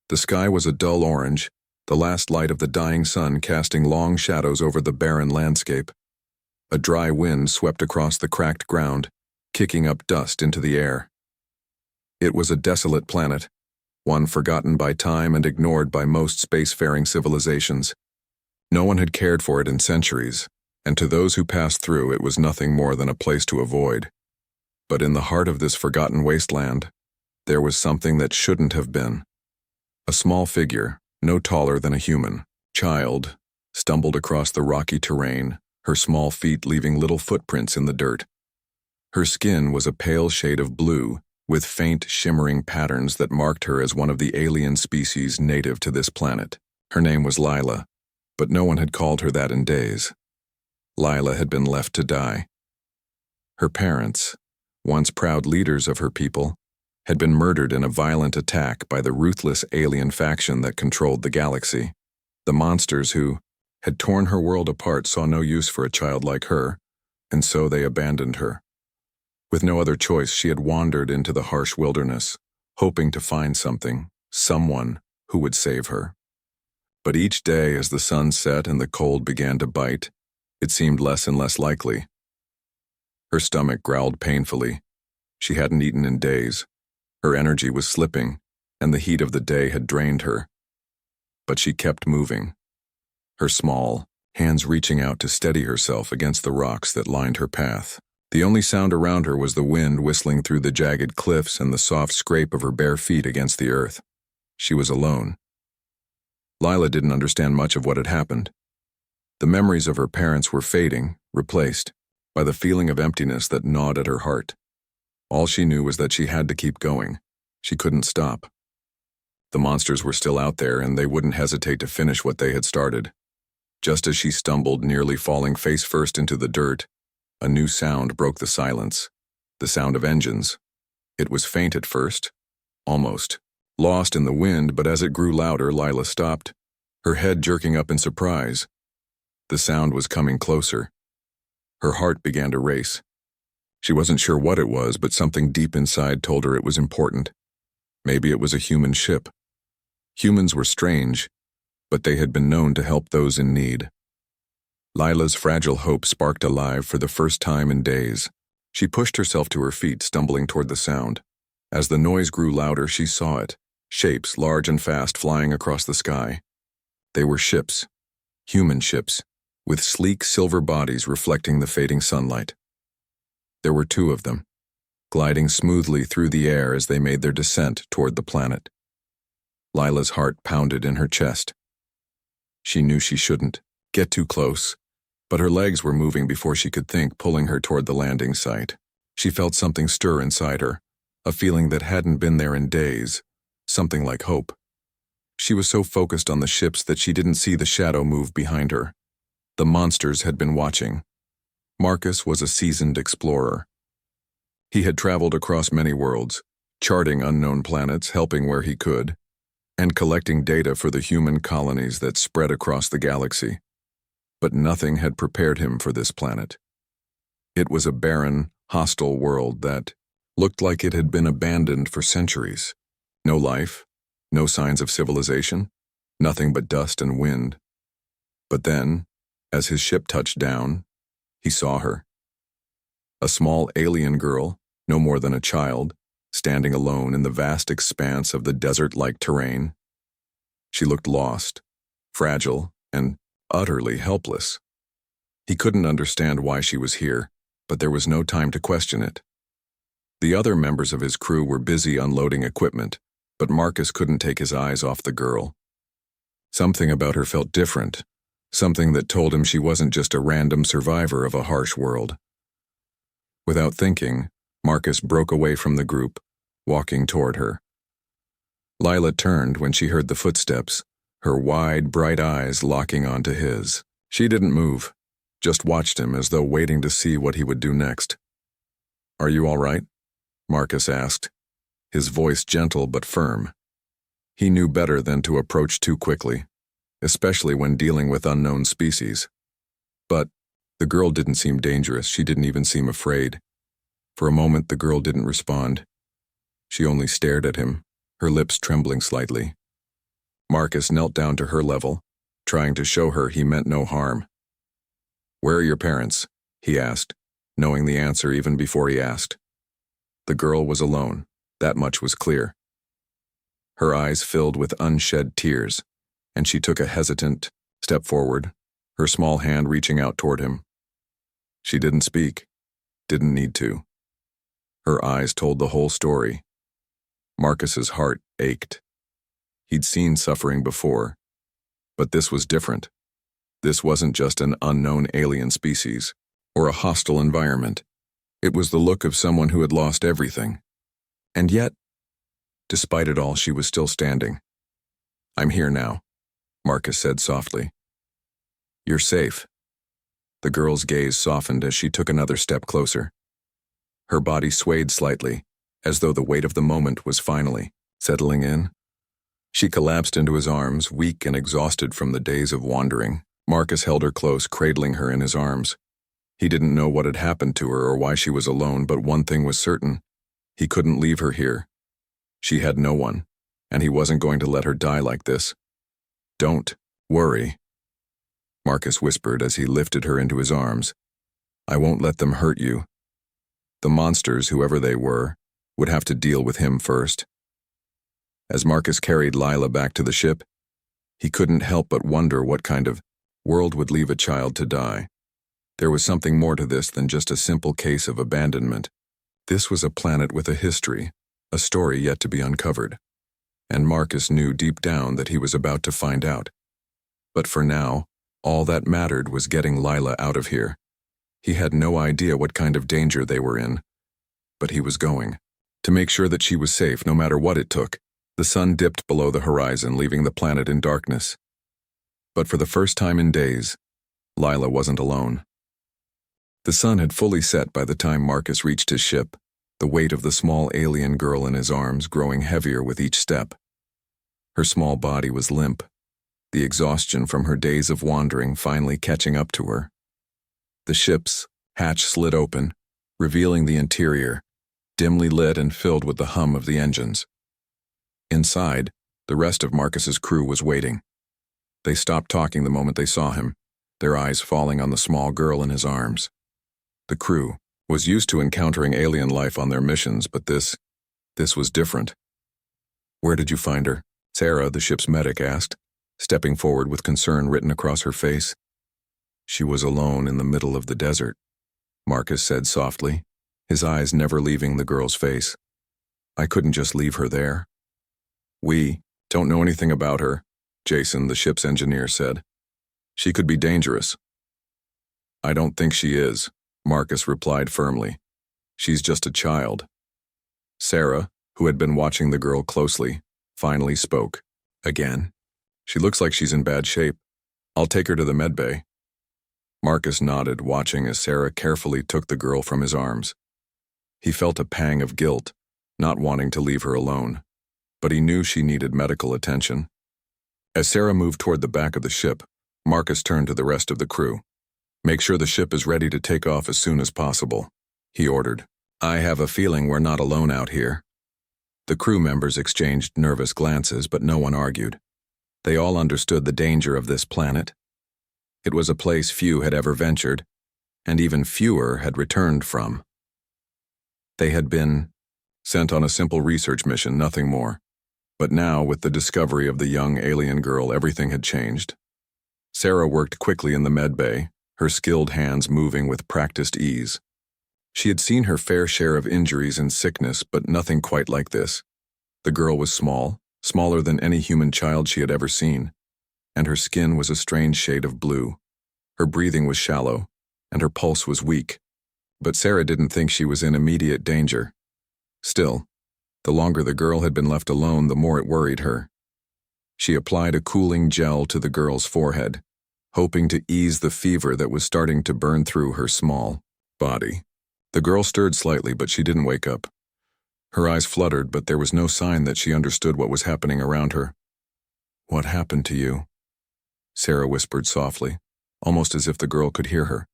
The sky was a dull orange, the last light of the dying sun casting long shadows over the barren landscape. A dry wind swept across the cracked ground, kicking up dust into the air. It was a desolate planet, one forgotten by time and ignored by most spacefaring civilizations. No one had cared for it in centuries, and to those who passed through it was nothing more than a place to avoid. But in the heart of this forgotten wasteland, there was something that shouldn't have been. A small figure, no taller than a human, child, stumbled across the rocky terrain, her small feet leaving little footprints in the dirt. Her skin was a pale shade of blue, with faint, shimmering patterns that marked her as one of the alien species native to this planet. Her name was Lila, but no one had called her that in days. Lila had been left to die. Her parents, once proud leaders of her people, had been murdered in a violent attack by the ruthless alien faction that controlled the galaxy. The monsters who had torn her world apart saw no use for a child like her, and so they abandoned her. With no other choice, she had wandered into the harsh wilderness, hoping to find something, someone who would save her. But each day as the sun set and the cold began to bite, it seemed less and less likely. Her stomach growled painfully. She hadn't eaten in days. Her energy was slipping, and the heat of the day had drained her. But she kept moving, her small hands reaching out to steady herself against the rocks that lined her path. The only sound around her was the wind whistling through the jagged cliffs and the soft scrape of her bare feet against the earth. She was alone. Lila didn't understand much of what had happened. The memories of her parents were fading, replaced by the feeling of emptiness that gnawed at her heart. All she knew was that she had to keep going. She couldn't stop. The monsters were still out there, and they wouldn't hesitate to finish what they had started. Just as she stumbled, nearly falling face first into the dirt, a new sound broke the silence, the sound of engines. It was faint at first, almost lost in the wind, but as it grew louder, Lila stopped, her head jerking up in surprise. The sound was coming closer. Her heart began to race. She wasn't sure what it was, but something deep inside told her it was important. Maybe it was a human ship. Humans were strange, but they had been known to help those in need. Lila's fragile hope sparked alive for the first time in days. She pushed herself to her feet, stumbling toward the sound. As the noise grew louder, she saw it, shapes large and fast flying across the sky. They were ships, human ships, with sleek silver bodies reflecting the fading sunlight. There were two of them, gliding smoothly through the air as they made their descent toward the planet. Lila's heart pounded in her chest. She knew she shouldn't get too close, but her legs were moving before she could think, pulling her toward the landing site. She felt something stir inside her, a feeling that hadn't been there in days, something like hope. She was so focused on the ships that she didn't see the shadow move behind her. The monsters had been watching. Marcus was a seasoned explorer. He had traveled across many worlds, charting unknown planets, helping where he could, and collecting data for the human colonies that spread across the galaxy. But nothing had prepared him for this planet. It was a barren, hostile world that looked like it had been abandoned for centuries. No life, no signs of civilization, nothing but dust and wind. But then, as his ship touched down, he saw her. A small alien girl, no more than a child, standing alone in the vast expanse of the desert-like terrain. She looked lost, fragile, and utterly helpless. He couldn't understand why she was here, but there was no time to question it. The other members of his crew were busy unloading equipment, but Marcus couldn't take his eyes off the girl. Something about her felt different, something that told him she wasn't just a random survivor of a harsh world. Without thinking, Marcus broke away from the group, walking toward her. Lila turned when she heard the footsteps, her wide, bright eyes locking onto his. She didn't move, just watched him as though waiting to see what he would do next. "Are you all right?" Marcus asked, his voice gentle but firm. He knew better than to approach too quickly, especially when dealing with unknown species. But the girl didn't seem dangerous. She didn't even seem afraid. For a moment, the girl didn't respond. She only stared at him, her lips trembling slightly. Marcus knelt down to her level, trying to show her he meant no harm. "Where are your parents?" he asked, knowing the answer even before he asked. The girl was alone, that much was clear. Her eyes filled with unshed tears, and she took a hesitant step forward, her small hand reaching out toward him. She didn't speak, didn't need to. Her eyes told the whole story. Marcus's heart ached. He'd seen suffering before, but this was different. This wasn't just an unknown alien species, or a hostile environment. It was the look of someone who had lost everything. And yet, despite it all, she was still standing. "I'm here now," Marcus said softly. "You're safe." The girl's gaze softened as she took another step closer. Her body swayed slightly, as though the weight of the moment was finally settling in. She collapsed into his arms, weak and exhausted from the days of wandering. Marcus held her close, cradling her in his arms. He didn't know what had happened to her or why she was alone, but one thing was certain. He couldn't leave her here. She had no one, and he wasn't going to let her die like this. "Don't worry," Marcus whispered as he lifted her into his arms. "I won't let them hurt you. The monsters, whoever they were, would have to deal with him first." As Marcus carried Lila back to the ship, he couldn't help but wonder what kind of world would leave a child to die. There was something more to this than just a simple case of abandonment. This was a planet with a history, a story yet to be uncovered. And Marcus knew deep down that he was about to find out. But for now, all that mattered was getting Lila out of here. He had no idea what kind of danger they were in, but he was going. To make sure that she was safe no matter what it took. The sun dipped below the horizon, leaving the planet in darkness. But for the first time in days, Lila wasn't alone. The sun had fully set by the time Marcus reached his ship, the weight of the small alien girl in his arms growing heavier with each step. Her small body was limp, the exhaustion from her days of wandering finally catching up to her. The ship's hatch slid open, revealing the interior, dimly lit and filled with the hum of the engines. Inside, the rest of Marcus's crew was waiting. They stopped talking the moment they saw him, their eyes falling on the small girl in his arms. The crew was used to encountering alien life on their missions, but this was different. "Where did you find her?" Sarah, the ship's medic, asked, stepping forward with concern written across her face. "She was alone in the middle of the desert," Marcus said softly, his eyes never leaving the girl's face. "I couldn't just leave her there." "We don't know anything about her," Jason, the ship's engineer, said. "She could be dangerous." "I don't think she is," Marcus replied firmly. "She's just a child." Sarah, who had been watching the girl closely, finally spoke. "Again? She looks like she's in bad shape. I'll take her to the medbay." Marcus nodded, watching as Sarah carefully took the girl from his arms. He felt a pang of guilt, not wanting to leave her alone, but he knew she needed medical attention. As Sarah moved toward the back of the ship, Marcus turned to the rest of the crew. "Make sure the ship is ready to take off as soon as possible," he ordered. "I have a feeling we're not alone out here." The crew members exchanged nervous glances, but no one argued. They all understood the danger of this planet. It was a place few had ever ventured, and even fewer had returned from. They had been sent on a simple research mission, nothing more. But now, with the discovery of the young alien girl, everything had changed. Sarah worked quickly in the medbay, her skilled hands moving with practiced ease. She had seen her fair share of injuries and sickness, but nothing quite like this. The girl was small, smaller than any human child she had ever seen, and her skin was a strange shade of blue. Her breathing was shallow, and her pulse was weak. But Sarah didn't think she was in immediate danger. Still, the longer the girl had been left alone, the more it worried her. She applied a cooling gel to the girl's forehead, hoping to ease the fever that was starting to burn through her small body. The girl stirred slightly, but she didn't wake up. Her eyes fluttered, but there was no sign that she understood what was happening around her. "What happened to you?" Sarah whispered softly, almost as if the girl could hear her.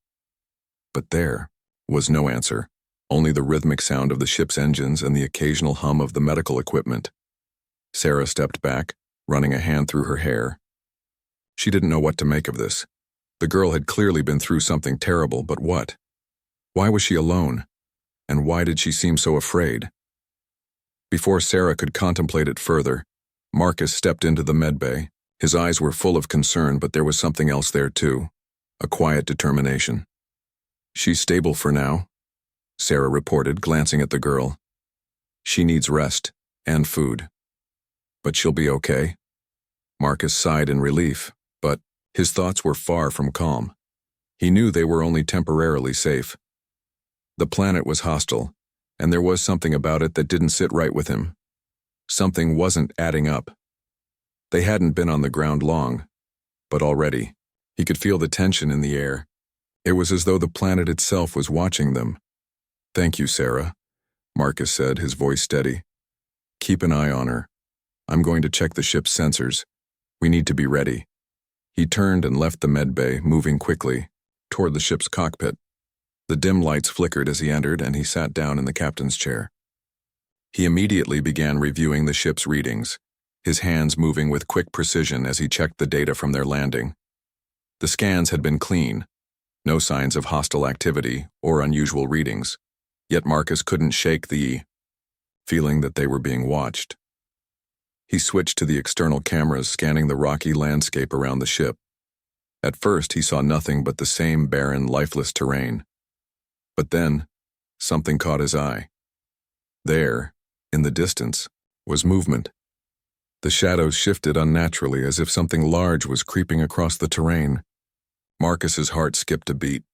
But there was no answer, only the rhythmic sound of the ship's engines and the occasional hum of the medical equipment. Sarah stepped back, running a hand through her hair. She didn't know what to make of this. The girl had clearly been through something terrible, but what? Why was she alone? And why did she seem so afraid? Before Sarah could contemplate it further, Marcus stepped into the medbay. His eyes were full of concern, but there was something else there too, a quiet determination. "She's stable for now," Sarah reported, glancing at the girl. "She needs rest and food. But she'll be okay." Marcus sighed in relief, but his thoughts were far from calm. He knew they were only temporarily safe. The planet was hostile, and there was something about it that didn't sit right with him. Something wasn't adding up. They hadn't been on the ground long, but already, he could feel the tension in the air. It was as though the planet itself was watching them. "Thank you, Sarah," Marcus said, his voice steady. "Keep an eye on her. I'm going to check the ship's sensors. We need to be ready." He turned and left the medbay, moving quickly toward the ship's cockpit. The dim lights flickered as he entered, and he sat down in the captain's chair. He immediately began reviewing the ship's readings, his hands moving with quick precision as he checked the data from their landing. The scans had been clean, no signs of hostile activity or unusual readings, yet Marcus couldn't shake the feeling that they were being watched. He switched to the external cameras, scanning the rocky landscape around the ship. At first, he saw nothing but the same barren, lifeless terrain. But then, something caught his eye. There, in the distance, was movement. The shadows shifted unnaturally, as if something large was creeping across the terrain. Marcus's heart skipped a beat.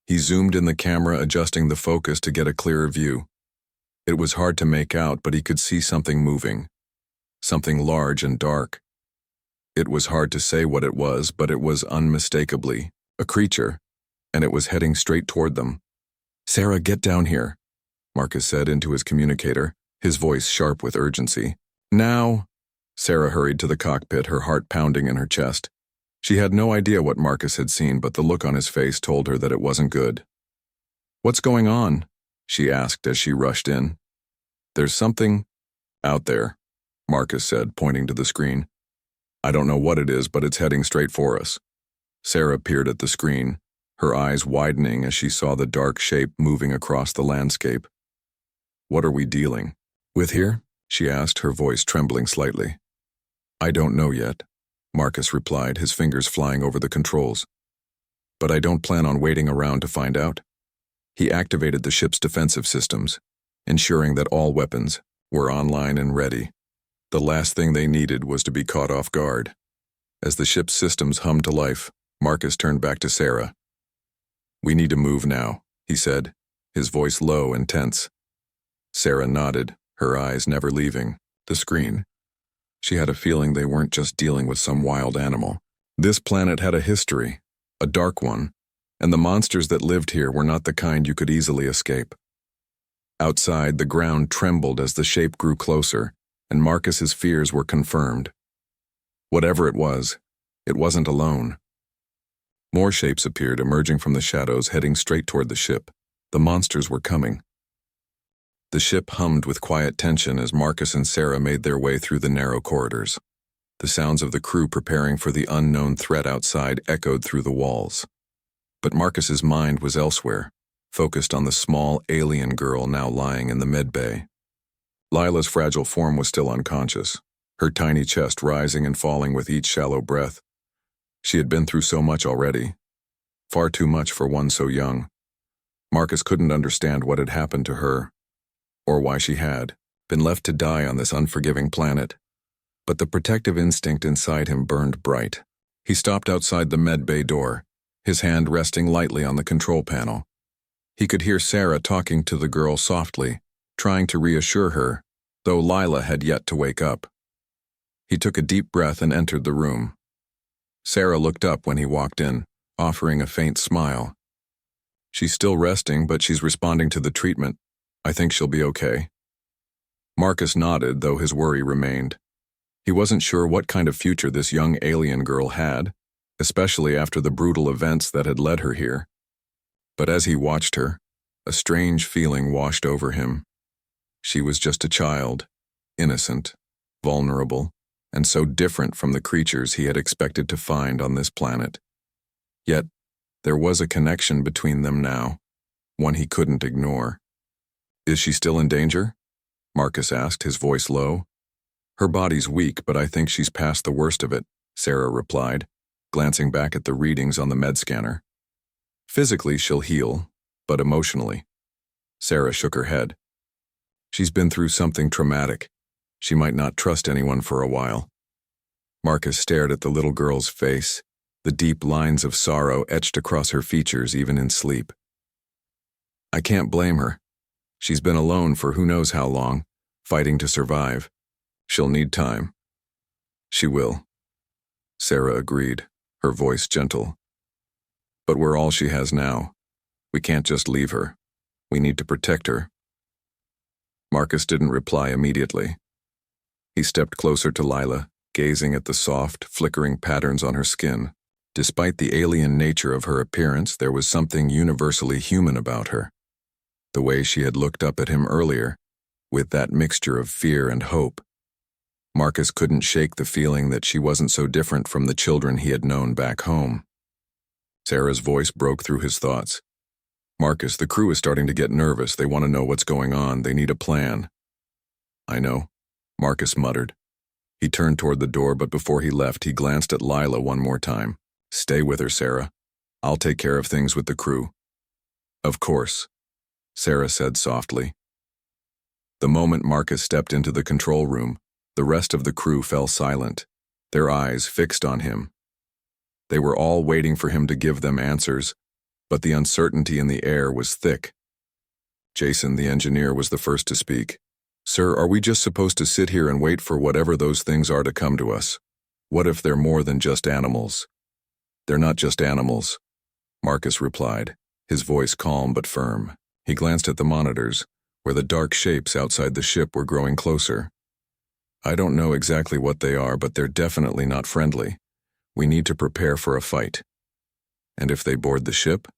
He zoomed in the camera, adjusting the focus to get a clearer view. It was hard to make out, but he could see something moving. Something large and dark. It was hard to say what it was, but it was unmistakably a creature, and it was heading straight toward them. "Sarah, get down here," Marcus said into his communicator, his voice sharp with urgency. "Now!" Sarah hurried to the cockpit, her heart pounding in her chest. She had no idea what Marcus had seen, but the look on his face told her that it wasn't good. "What's going on?" she asked as she rushed in. "There's something out there," Marcus said, pointing to the screen. "I don't know what it is, but it's heading straight for us." Sarah peered at the screen, her eyes widening as she saw the dark shape moving across the landscape. "What are we dealing with here?" she asked, her voice trembling slightly. "I don't know yet," Marcus replied, his fingers flying over the controls. "But I don't plan on waiting around to find out." He activated the ship's defensive systems, ensuring that all weapons were online and ready. The last thing they needed was to be caught off guard. As the ship's systems hummed to life, Marcus turned back to Sarah. "We need to move now," he said, his voice low and tense. Sarah nodded, her eyes never leaving the screen. She had a feeling they weren't just dealing with some wild animal. This planet had a history, a dark one, and the monsters that lived here were not the kind you could easily escape. Outside, the ground trembled as the shape grew closer, and Marcus's fears were confirmed. Whatever it wasn't alone. More shapes appeared, emerging from the shadows, heading straight toward the ship. The monsters were coming. The ship hummed with quiet tension as Marcus and Sarah made their way through the narrow corridors. The sounds of the crew preparing for the unknown threat outside echoed through the walls. But Marcus's mind was elsewhere, focused on the small alien girl now lying in the medbay. Lila's fragile form was still unconscious, her tiny chest rising and falling with each shallow breath. She had been through so much already, far too much for one so young. Marcus couldn't understand what had happened to her, or why she had been left to die on this unforgiving planet. But the protective instinct inside him burned bright. He stopped outside the medbay door, his hand resting lightly on the control panel. He could hear Sarah talking to the girl softly, trying to reassure her, though Lila had yet to wake up. He took a deep breath and entered the room. Sarah looked up when he walked in, offering a faint smile. "She's still resting, but she's responding to the treatment. I think she'll be okay." Marcus nodded, though his worry remained. He wasn't sure what kind of future this young alien girl had, especially after the brutal events that had led her here. But as he watched her, a strange feeling washed over him. She was just a child, innocent, vulnerable, and so different from the creatures he had expected to find on this planet. Yet, there was a connection between them now, one he couldn't ignore. "Is she still in danger?" Marcus asked, his voice low. "Her body's weak, but I think she's past the worst of it," Sarah replied, glancing back at the readings on the med scanner. "Physically, she'll heal, but emotionally." Sarah shook her head. "She's been through something traumatic. She might not trust anyone for a while." Marcus stared at the little girl's face, the deep lines of sorrow etched across her features even in sleep. "I can't blame her. She's been alone for who knows how long, fighting to survive. She'll need time." "She will," Sarah agreed, her voice gentle. "But we're all she has now. We can't just leave her. We need to protect her." Marcus didn't reply immediately. He stepped closer to Lila, gazing at the soft, flickering patterns on her skin. Despite the alien nature of her appearance, there was something universally human about her. The way she had looked up at him earlier, with that mixture of fear and hope. Marcus couldn't shake the feeling that she wasn't so different from the children he had known back home. Sarah's voice broke through his thoughts. "Marcus, the crew is starting to get nervous. They want to know what's going on. They need a plan." "I know," Marcus muttered. He turned toward the door, but before he left, he glanced at Lila one more time. "Stay with her, Sarah. I'll take care of things with the crew." "Of course," Sarah said softly. The moment Marcus stepped into the control room, the rest of the crew fell silent, their eyes fixed on him. They were all waiting for him to give them answers, but the uncertainty in the air was thick. Jason, the engineer, was the first to speak. "Sir, are we just supposed to sit here and wait for whatever those things are to come to us? What if they're more than just animals?" "They're not just animals," Marcus replied, his voice calm but firm. He glanced at the monitors, where the dark shapes outside the ship were growing closer. "I don't know exactly what they are, but they're definitely not friendly. We need to prepare for a fight." "And if they board the ship?"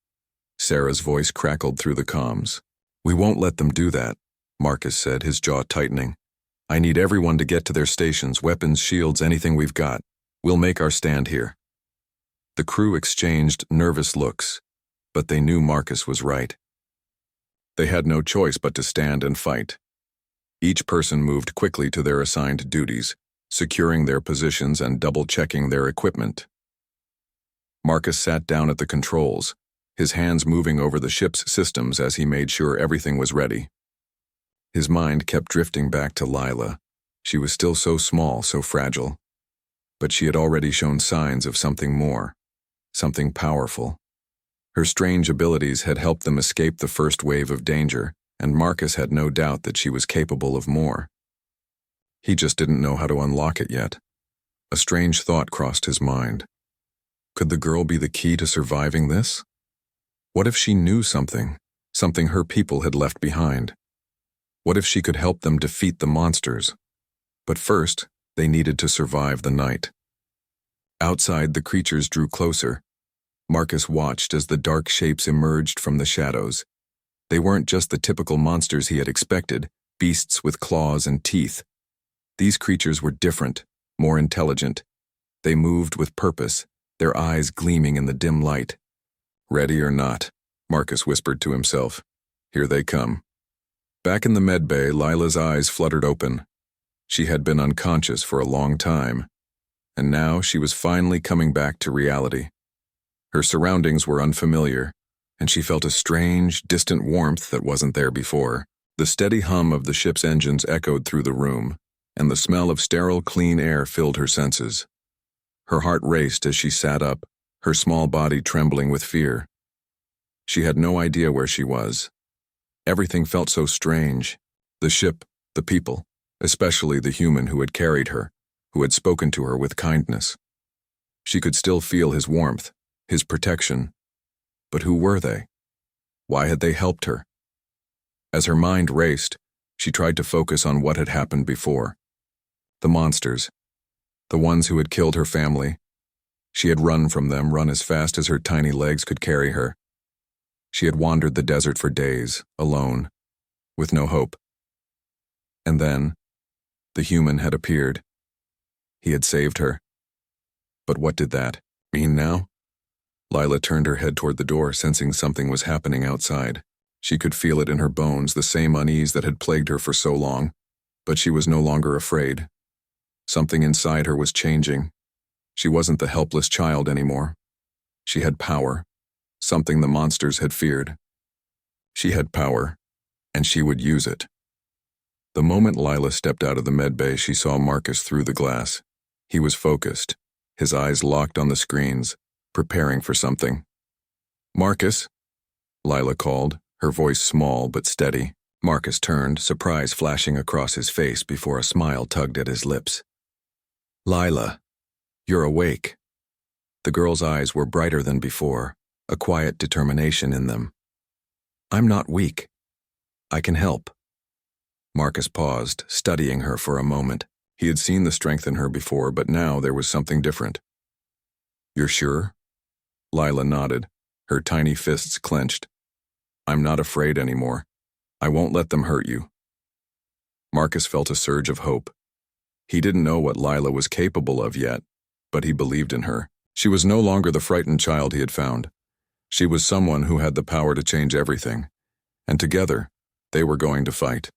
Sarah's voice crackled through the comms. "We won't let them do that," Marcus said, his jaw tightening. "I need everyone to get to their stations, weapons, shields, anything we've got. We'll make our stand here." The crew exchanged nervous looks, but they knew Marcus was right. They had no choice but to stand and fight. Each person moved quickly to their assigned duties, securing their positions and double-checking their equipment. Marcus sat down at the controls, his hands moving over the ship's systems as he made sure everything was ready. His mind kept drifting back to Lila. She was still so small, so fragile. But she had already shown signs of something more, something powerful. Her strange abilities had helped them escape the first wave of danger, and Marcus had no doubt that she was capable of more. He just didn't know how to unlock it yet. A strange thought crossed his mind. Could the girl be the key to surviving this? What if she knew something her people had left behind? What if she could help them defeat the monsters? But first, they needed to survive the night. Outside, the creatures drew closer. Marcus watched as the dark shapes emerged from the shadows. They weren't just the typical monsters he had expected, beasts with claws and teeth. These creatures were different, more intelligent. They moved with purpose, their eyes gleaming in the dim light. "Ready or not," Marcus whispered to himself. "Here they come." Back in the med bay, Lila's eyes fluttered open. She had been unconscious for a long time, and now she was finally coming back to reality. Her surroundings were unfamiliar, and she felt a strange, distant warmth that wasn't there before. The steady hum of the ship's engines echoed through the room, and the smell of sterile, clean air filled her senses. Her heart raced as she sat up, her small body trembling with fear. She had no idea where she was. Everything felt so strange. The ship, the people, especially the human who had carried her, who had spoken to her with kindness. She could still feel his warmth, his protection. But who were they? Why had they helped her? As her mind raced, she tried to focus on what had happened before. The monsters, the ones who had killed her family. She had run from them, run as fast as her tiny legs could carry her. She had wandered the desert for days, alone, with no hope. And then, the human had appeared. He had saved her. But what did that mean now? Lila turned her head toward the door, sensing something was happening outside. She could feel it in her bones, the same unease that had plagued her for so long. But she was no longer afraid. Something inside her was changing. She wasn't the helpless child anymore. She had power, something the monsters had feared. She had power, and she would use it. The moment Lila stepped out of the medbay, she saw Marcus through the glass. He was focused, his eyes locked on the screens, preparing for something. "Marcus," Lila called, her voice small but steady. Marcus turned, surprise flashing across his face before a smile tugged at his lips. "Lila, you're awake." The girl's eyes were brighter than before, a quiet determination in them. "I'm not weak. I can help." Marcus paused, studying her for a moment. He had seen the strength in her before, but now there was something different. "You're sure?" Lila nodded, her tiny fists clenched. "I'm not afraid anymore. I won't let them hurt you." Marcus felt a surge of hope. He didn't know what Lila was capable of yet, but he believed in her. She was no longer the frightened child he had found. She was someone who had the power to change everything. And together, they were going to fight.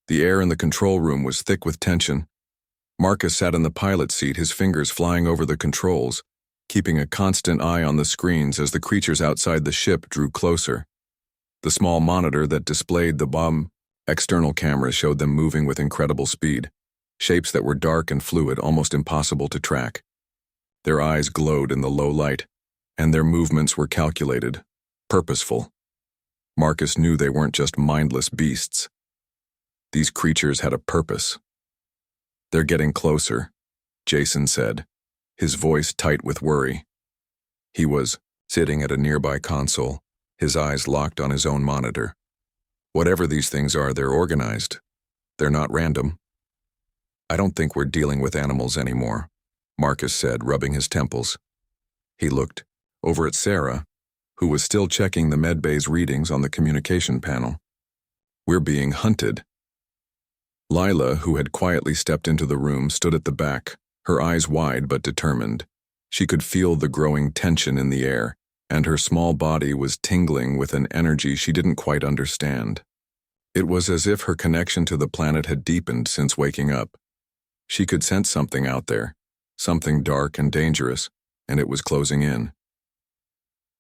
The air in the control room was thick with tension. Marcus sat in the pilot seat, his fingers flying over the controls, keeping a constant eye on the screens as the creatures outside the ship drew closer. The small monitor that displayed the bomb external cameras showed them moving with incredible speed, shapes that were dark and fluid, almost impossible to track. Their eyes glowed in the low light, and their movements were calculated, purposeful. Marcus knew they weren't just mindless beasts. These creatures had a purpose. "They're getting closer," Jason said, his voice tight with worry. He was sitting at a nearby console, his eyes locked on his own monitor. "Whatever these things are, they're organized. They're not random." "I don't think we're dealing with animals anymore," Marcus said, rubbing his temples. He looked over at Sarah, who was still checking the medbay's readings on the communication panel. "We're being hunted." Lila, who had quietly stepped into the room, stood at the back, her eyes wide but determined. She could feel the growing tension in the air, and her small body was tingling with an energy she didn't quite understand. It was as if her connection to the planet had deepened since waking up. She could sense something out there, something dark and dangerous, and it was closing in.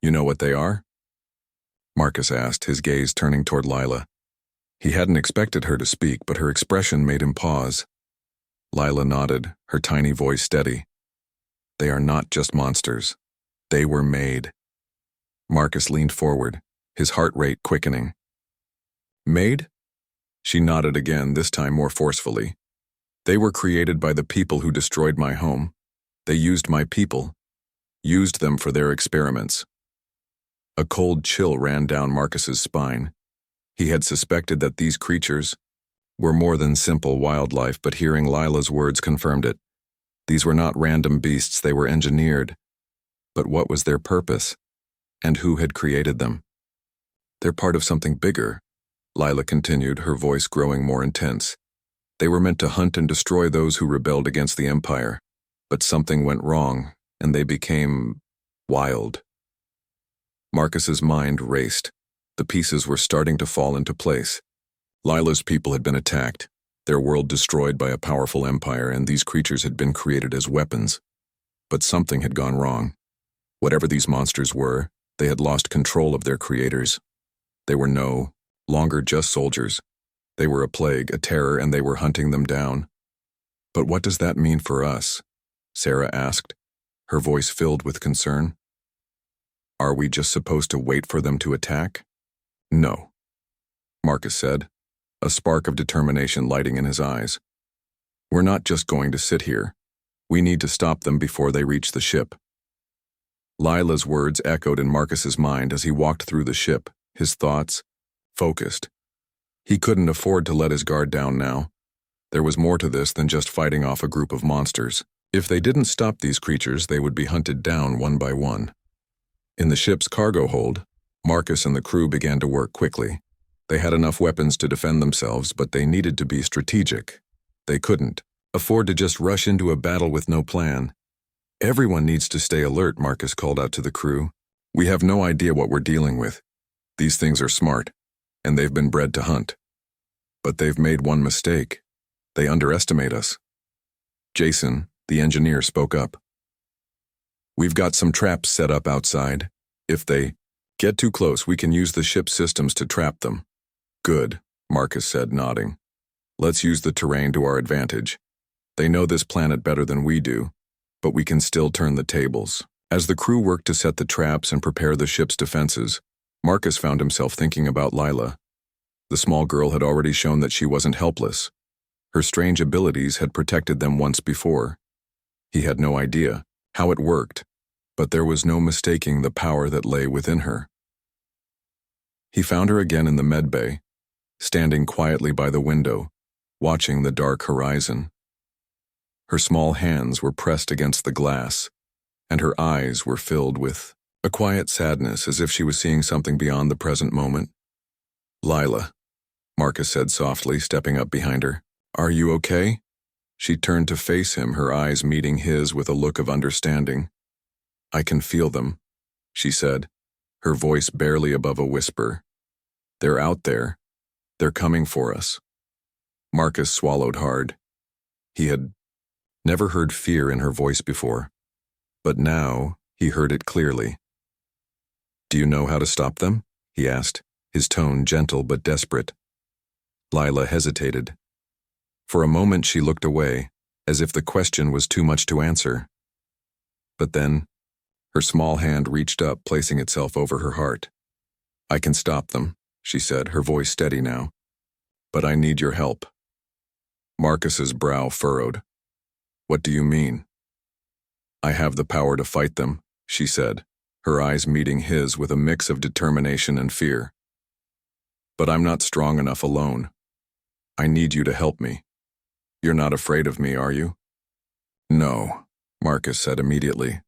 "You know what they are?" Marcus asked, his gaze turning toward Lila. He hadn't expected her to speak, but her expression made him pause. Lila nodded, her tiny voice steady. "They are not just monsters. They were made." Marcus leaned forward, his heart rate quickening. "Made?" She nodded again, this time more forcefully. "They were created by the people who destroyed my home. They used my people, used them for their experiments." A cold chill ran down Marcus's spine. He had suspected that these creatures were more than simple wildlife, but hearing Lila's words confirmed it. These were not random beasts, they were engineered. But what was their purpose? And who had created them? "They're part of something bigger," Lila continued, her voice growing more intense. "They were meant to hunt and destroy those who rebelled against the Empire. But something went wrong, and they became wild." Marcus's mind raced. The pieces were starting to fall into place. Lila's people had been attacked, their world destroyed by a powerful empire, and these creatures had been created as weapons. But something had gone wrong. Whatever these monsters were, they had lost control of their creators. They were no longer just soldiers. They were a plague, a terror, and they were hunting them down. "But what does that mean for us?" Sarah asked, her voice filled with concern. "Are we just supposed to wait for them to attack?" "No," Marcus said, a spark of determination lighting in his eyes. "We're not just going to sit here. We need to stop them before they reach the ship." Lila's words echoed in Marcus's mind as he walked through the ship, his thoughts focused. He couldn't afford to let his guard down now. There was more to this than just fighting off a group of monsters. If they didn't stop these creatures, they would be hunted down one by one. In the ship's cargo hold, Marcus and the crew began to work quickly. They had enough weapons to defend themselves, but they needed to be strategic. They couldn't afford to just rush into a battle with no plan. Everyone needs to stay alert, Marcus called out to the crew. We have no idea what we're dealing with. These things are smart, and they've been bred to hunt. But they've made one mistake. They underestimate us. Jason, the engineer, spoke up. We've got some traps set up outside. If they get too close, we can use the ship's systems to trap them. Good, Marcus said, nodding. Let's use the terrain to our advantage. They know this planet better than we do, but we can still turn the tables. As the crew worked to set the traps and prepare the ship's defenses, Marcus found himself thinking about Lila. The small girl had already shown that she wasn't helpless. Her strange abilities had protected them once before. He had no idea how it worked, but there was no mistaking the power that lay within her. He found her again in the medbay, standing quietly by the window, watching the dark horizon. Her small hands were pressed against the glass, and her eyes were filled with a quiet sadness, as if she was seeing something beyond the present moment. Lila, Marcus said softly, stepping up behind her. Are you okay? She turned to face him, her eyes meeting his with a look of understanding. I can feel them, she said, her voice barely above a whisper. They're out there. They're coming for us. Marcus swallowed hard. He had never heard fear in her voice before, but now he heard it clearly. Do you know how to stop them? He asked, his tone gentle but desperate. Lila hesitated. For a moment she looked away, as if the question was too much to answer. But then, her small hand reached up, placing itself over her heart. I can stop them, she said, her voice steady now. But I need your help. Marcus's brow furrowed. What do you mean? I have the power to fight them, she said, her eyes meeting his with a mix of determination and fear. But I'm not strong enough alone. I need you to help me. You're not afraid of me, are you? No, Marcus said immediately.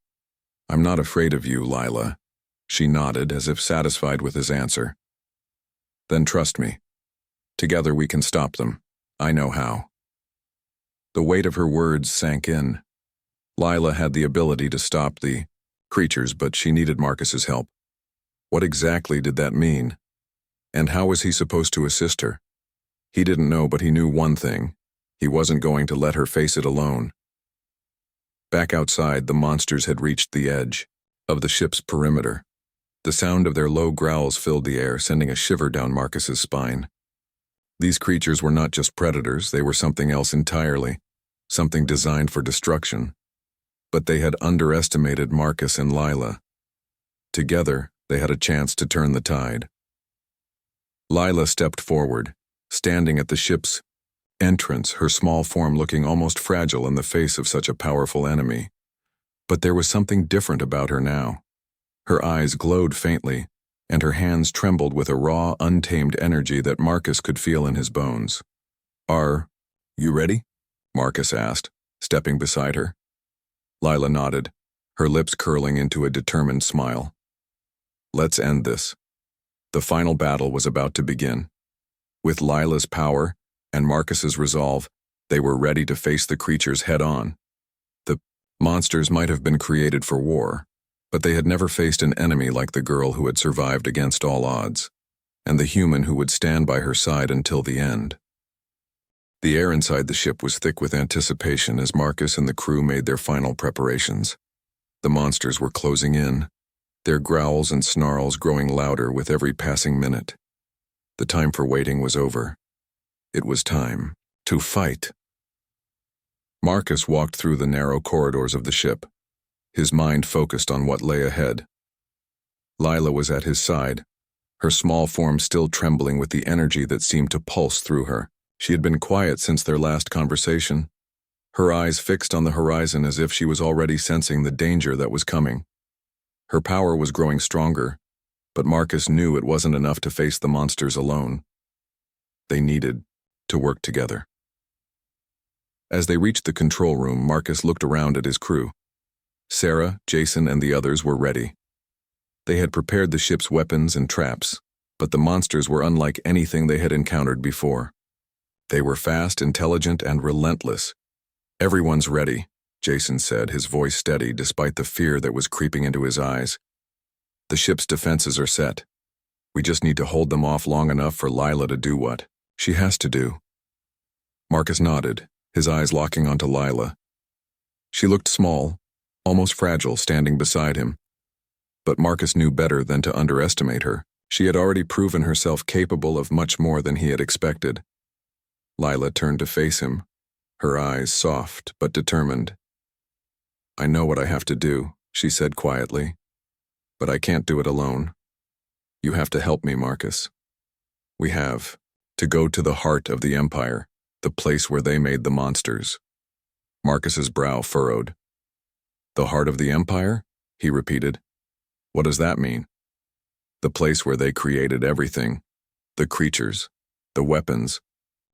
I'm not afraid of you, Lila. She nodded, as if satisfied with his answer. Then trust me. Together we can stop them. I know how. The weight of her words sank in. Lila had the ability to stop the creatures, but she needed Marcus's help. What exactly did that mean? And how was he supposed to assist her? He didn't know, but he knew one thing. He wasn't going to let her face it alone. Back outside, the monsters had reached the edge of the ship's perimeter. The sound of their low growls filled the air, sending a shiver down Marcus's spine. These creatures were not just predators, they were something else entirely, something designed for destruction. But they had underestimated Marcus and Lila. Together, they had a chance to turn the tide. Lila stepped forward, standing at the ship's entrance, her small form looking almost fragile in the face of such a powerful enemy. But there was something different about her now. Her eyes glowed faintly, and her hands trembled with a raw, untamed energy that Marcus could feel in his bones. Are you ready? Marcus asked, stepping beside her. Lila nodded, her lips curling into a determined smile. Let's end this. The final battle was about to begin. With Lila's power and Marcus's resolve, they were ready to face the creatures head-on. The monsters might have been created for war, but they had never faced an enemy like the girl who had survived against all odds, and the human who would stand by her side until the end. The air inside the ship was thick with anticipation as Marcus and the crew made their final preparations. The monsters were closing in, their growls and snarls growing louder with every passing minute. The time for waiting was over. It was time to fight. Marcus walked through the narrow corridors of the ship, his mind focused on what lay ahead. Lila was at his side, her small form still trembling with the energy that seemed to pulse through her. She had been quiet since their last conversation, her eyes fixed on the horizon as if she was already sensing the danger that was coming. Her power was growing stronger, but Marcus knew it wasn't enough to face the monsters alone. They needed to work together. As they reached the control room, Marcus looked around at his crew. Sarah, Jason, and the others were ready. They had prepared the ship's weapons and traps, but the monsters were unlike anything they had encountered before. They were fast, intelligent, and relentless, Everyone's ready, Jason said, his voice steady despite the fear that was creeping into his eyes. The ship's defenses are set. We just need to hold them off long enough for Lila to do what she has to do. Marcus nodded, his eyes locking onto Lila. She looked small, almost fragile, standing beside him. But Marcus knew better than to underestimate her. She had already proven herself capable of much more than he had expected. Lila turned to face him, her eyes soft but determined. "I know what I have to do," she said quietly. "But I can't do it alone. You have to help me, Marcus. We have to go to the heart of the Empire, the place where they made the monsters." Marcus's brow furrowed. "The heart of the Empire?" he repeated. "What does that mean?" "The place where they created everything. The creatures, the weapons,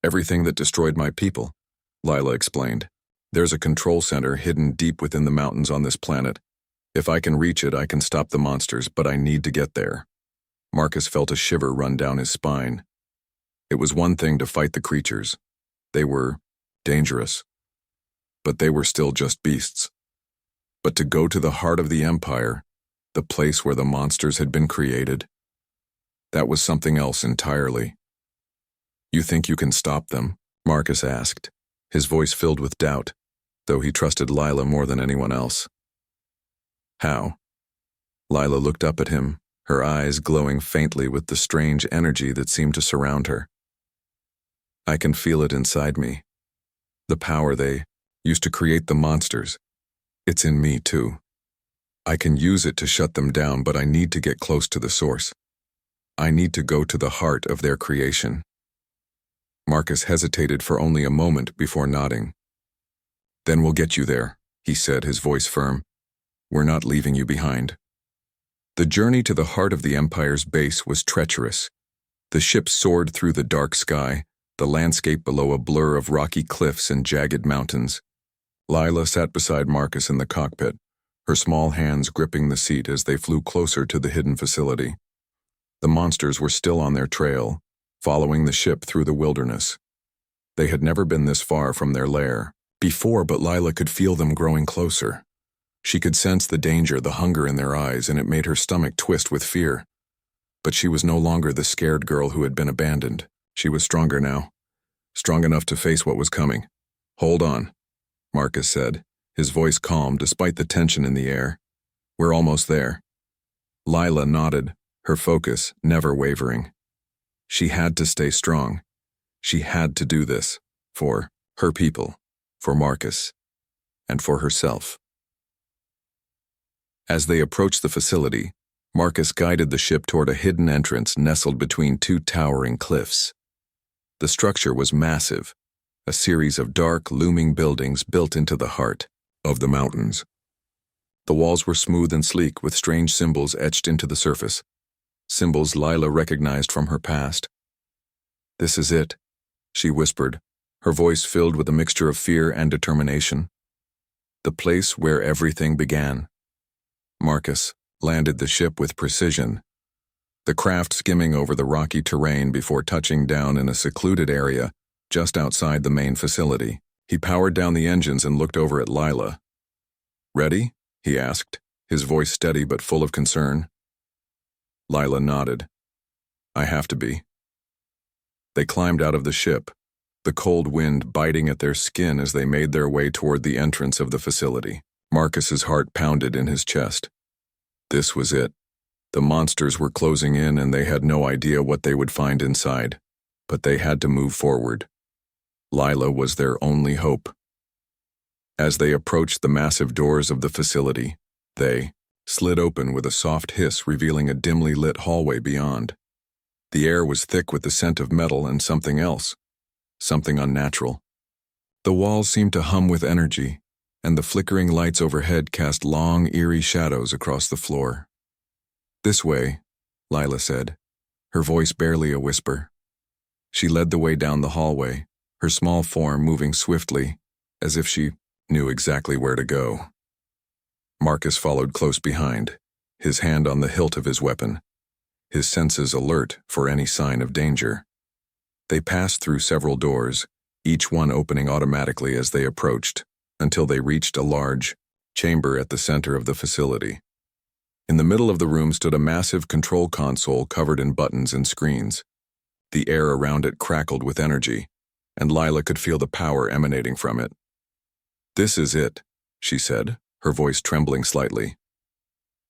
everything that destroyed my people," Lila explained. "There's a control center hidden deep within the mountains on this planet. If I can reach it, I can stop the monsters, but I need to get there." Marcus felt a shiver run down his spine. It was one thing to fight the creatures. They were dangerous. But they were still just beasts. But to go to the heart of the Empire, the place where the monsters had been created, that was something else entirely. "You think you can stop them?" Marcus asked, his voice filled with doubt, though he trusted Lila more than anyone else. "How?" Lila looked up at him, her eyes glowing faintly with the strange energy that seemed to surround her. "I can feel it inside me. The power they used to create the monsters. It's in me, too. I can use it to shut them down, but I need to get close to the source. I need to go to the heart of their creation." Marcus hesitated for only a moment before nodding. "Then we'll get you there," he said, his voice firm. "We're not leaving you behind." The journey to the heart of the Empire's base was treacherous. The ship soared through the dark sky, the landscape below a blur of rocky cliffs and jagged mountains. Lila sat beside Marcus in the cockpit, her small hands gripping the seat as they flew closer to the hidden facility. The monsters were still on their trail, following the ship through the wilderness. They had never been this far from their lair before, but Lila could feel them growing closer. She could sense the danger, the hunger in their eyes, and it made her stomach twist with fear. But she was no longer the scared girl who had been abandoned. She was stronger now, strong enough to face what was coming. "Hold on," Marcus said, his voice calm despite the tension in the air. "We're almost there." Lila nodded, her focus never wavering. She had to stay strong. She had to do this for her people, for Marcus, and for herself. As they approached the facility, Marcus guided the ship toward a hidden entrance nestled between two towering cliffs. The structure was massive, a series of dark, looming buildings built into the heart of the mountains. The walls were smooth and sleek, with strange symbols etched into the surface, symbols Lila recognized from her past. "This is it," she whispered, her voice filled with a mixture of fear and determination. "The place where everything began." Marcus landed the ship with precision, the craft skimming over the rocky terrain before touching down in a secluded area just outside the main facility. He powered down the engines and looked over at Lila. "Ready?" he asked, his voice steady but full of concern. Lila nodded. "I have to be." They climbed out of the ship, the cold wind biting at their skin as they made their way toward the entrance of the facility. Marcus's heart pounded in his chest. This was it. The monsters were closing in and they had no idea what they would find inside, but they had to move forward. Lila was their only hope. As they approached the massive doors of the facility, they slid open with a soft hiss, revealing a dimly lit hallway beyond. The air was thick with the scent of metal and something else, something unnatural. The walls seemed to hum with energy, and the flickering lights overhead cast long, eerie shadows across the floor. "This way," Lila said, her voice barely a whisper. She led the way down the hallway, her small form moving swiftly, as if she knew exactly where to go. Marcus followed close behind, his hand on the hilt of his weapon, his senses alert for any sign of danger. They passed through several doors, each one opening automatically as they approached, until they reached a large chamber at the center of the facility. In the middle of the room stood a massive control console covered in buttons and screens. The air around it crackled with energy, and Lila could feel the power emanating from it. "This is it," she said, her voice trembling slightly.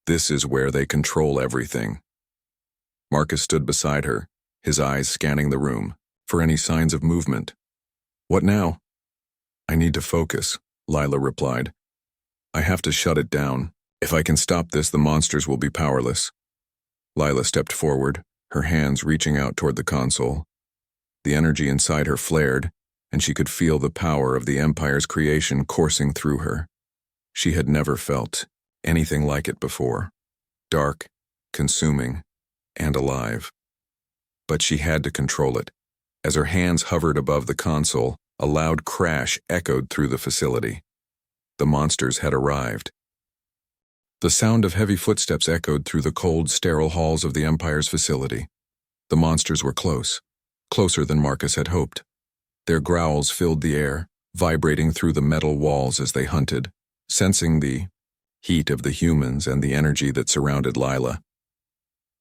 "This is where they control everything." Marcus stood beside her, his eyes scanning the room for any signs of movement. "What now?" "I need to focus," Lila replied. "I have to shut it down. If I can stop this, the monsters will be powerless." Lila stepped forward, her hands reaching out toward the console. The energy inside her flared, and she could feel the power of the Empire's creation coursing through her. She had never felt anything like it before. Dark, consuming, and alive. But she had to control it. As her hands hovered above the console, a loud crash echoed through the facility. The monsters had arrived. The sound of heavy footsteps echoed through the cold, sterile halls of the Empire's facility. The monsters were close, closer than Marcus had hoped. Their growls filled the air, vibrating through the metal walls as they hunted, sensing the heat of the humans and the energy that surrounded Lila.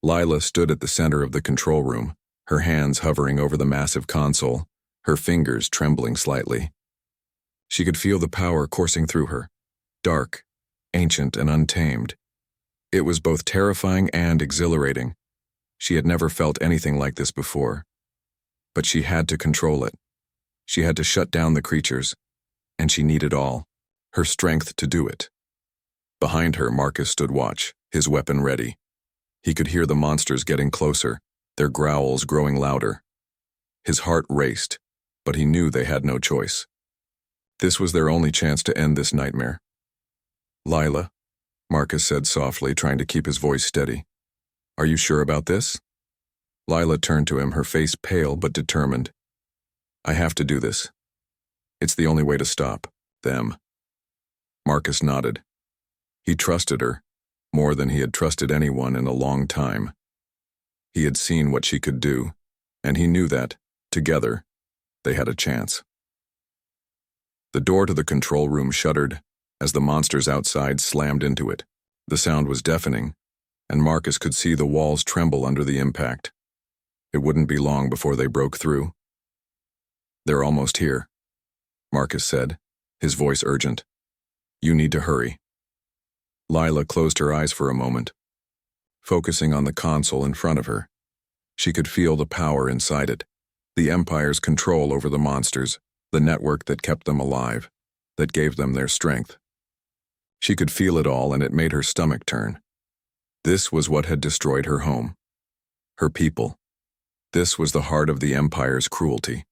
Lila stood at the center of the control room, her hands hovering over the massive console, her fingers trembling slightly. She could feel the power coursing through her, dark, ancient, and untamed. It was both terrifying and exhilarating. She had never felt anything like this before. But she had to control it. She had to shut down the creatures, and she needed her strength to do it. Behind her, Marcus stood watch, his weapon ready. He could hear the monsters getting closer, their growls growing louder. His heart raced, but he knew they had no choice. This was their only chance to end this nightmare. "Lila," Marcus said softly, trying to keep his voice steady. "Are you sure about this?" Lila turned to him, her face pale but determined. "I have to do this. It's the only way to stop them." Marcus nodded. He trusted her, more than he had trusted anyone in a long time. He had seen what she could do, and he knew that, together, they had a chance. The door to the control room shuddered as the monsters outside slammed into it. The sound was deafening, and Marcus could see the walls tremble under the impact. It wouldn't be long before they broke through. "They're almost here," Marcus said, his voice urgent. "You need to hurry." Lila closed her eyes for a moment, focusing on the console in front of her. She could feel the power inside it, the Empire's control over the monsters, the network that kept them alive, that gave them their strength. She could feel it all, and it made her stomach turn. This was what had destroyed her home. Her people. This was the heart of the Empire's cruelty.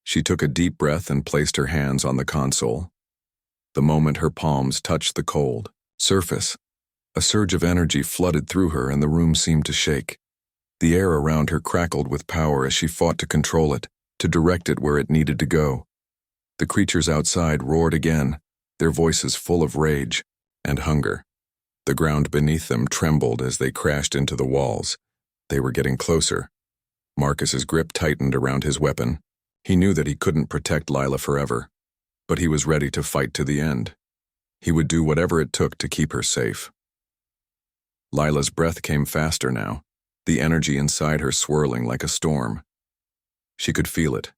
She took a deep breath and placed her hands on the console. The moment her palms touched the cold surface, a surge of energy flooded through her and the room seemed to shake. The air around her crackled with power as she fought to control it, to direct it where it needed to go. The creatures outside roared again, their voices full of rage and hunger. The ground beneath them trembled as they crashed into the walls. They were getting closer. Marcus's grip tightened around his weapon. He knew that he couldn't protect Lila forever, but he was ready to fight to the end. He would do whatever it took to keep her safe. Lila's breath came faster now, the energy inside her swirling like a storm. She could feel it,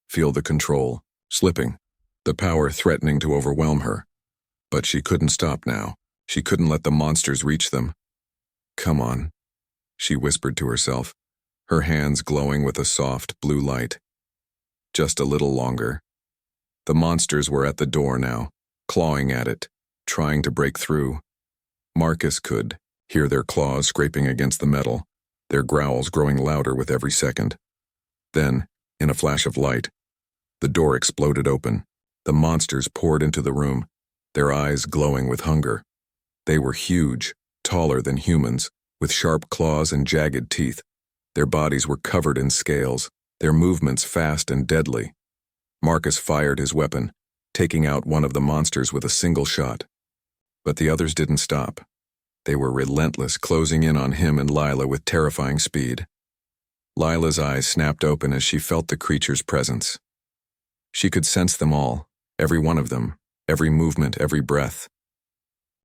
feel the control, slipping, the power threatening to overwhelm her. But she couldn't stop now. She couldn't let the monsters reach them. "Come on," she whispered to herself, her hands glowing with a soft blue light. Just a little longer. The monsters were at the door now, clawing at it, trying to break through. Marcus could hear their claws scraping against the metal, their growls growing louder with every second. Then, in a flash of light, the door exploded open. The monsters poured into the room, their eyes glowing with hunger. They were huge, taller than humans, with sharp claws and jagged teeth. Their bodies were covered in scales, their movements fast and deadly. Marcus fired his weapon, taking out one of the monsters with a single shot. But the others didn't stop. They were relentless, closing in on him and Lila with terrifying speed. Lila's eyes snapped open as she felt the creature's presence. She could sense them all, every one of them, every movement, every breath.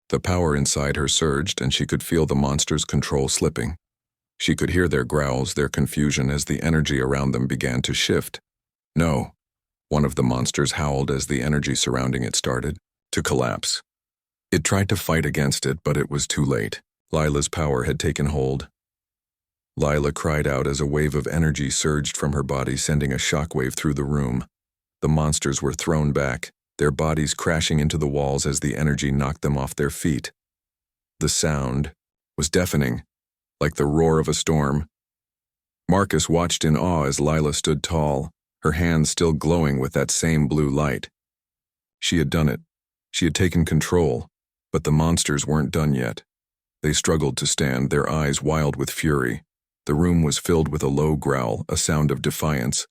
The power inside her surged, and she could feel the monster's control slipping. She could hear their growls, their confusion as the energy around them began to shift. No, one of the monsters howled as the energy surrounding it started to collapse. It tried to fight against it, but it was too late. Lila's power had taken hold. Lila cried out as a wave of energy surged from her body, sending a shockwave through the room. The monsters were thrown back, their bodies crashing into the walls as the energy knocked them off their feet. The sound was deafening, like the roar of a storm. Marcus watched in awe as Lila stood tall, her hands still glowing with that same blue light. She had done it. She had taken control, but the monsters weren't done yet. They struggled to stand, their eyes wild with fury. The room was filled with a low growl, a sound of defiance.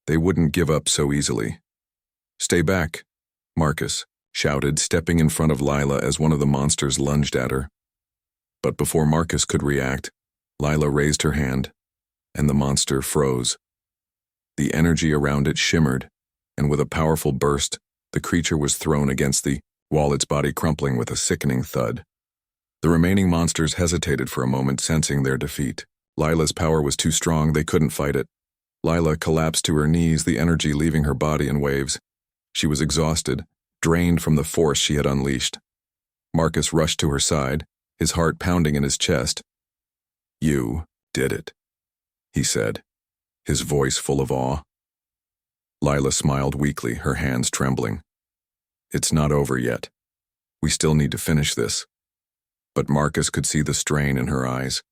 They wouldn't give up so easily. "Stay back," Marcus shouted, stepping in front of Lila as one of the monsters lunged at her. But before Marcus could react, Lila raised her hand, and the monster froze. The energy around it shimmered, and with a powerful burst, the creature was thrown against the wall, its body crumpling with a sickening thud. The remaining monsters hesitated for a moment, sensing their defeat. Lila's power was too strong, they couldn't fight it. Lila collapsed to her knees, the energy leaving her body in waves. She was exhausted, drained from the force she had unleashed. Marcus rushed to her side, his heart pounding in his chest. "You did it," he said, his voice full of awe. Lila smiled weakly, her hands trembling. "It's not over yet. We still need to finish this." But Marcus could see the strain in her eyes.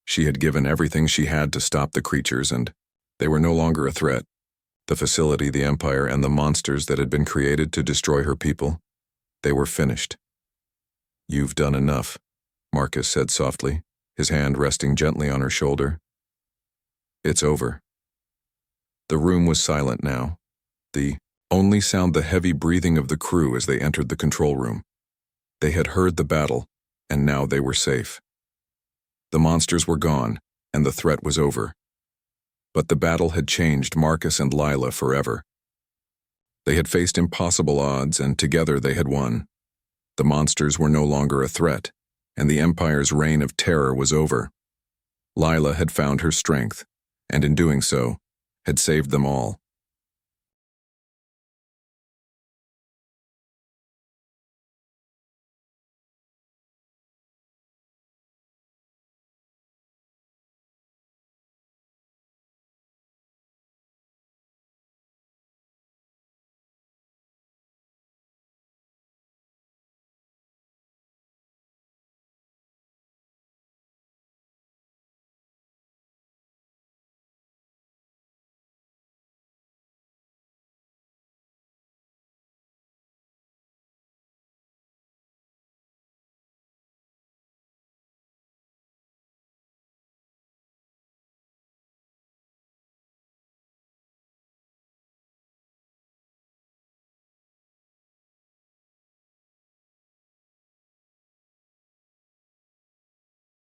She had given everything she had to stop the creatures, and they were no longer a threat. The facility, the empire, and the monsters that had been created to destroy her people, they were finished. "You've done enough," Marcus said softly, his hand resting gently on her shoulder. "It's over." The room was silent now, the only sound the heavy breathing of the crew as they entered the control room. They had heard the battle, and now they were safe. The monsters were gone, and the threat was over. But the battle had changed Marcus and Lila forever. They had faced impossible odds, and together they had won. The monsters were no longer a threat, and the Empire's reign of terror was over. Lila had found her strength, and in doing so, had saved them all.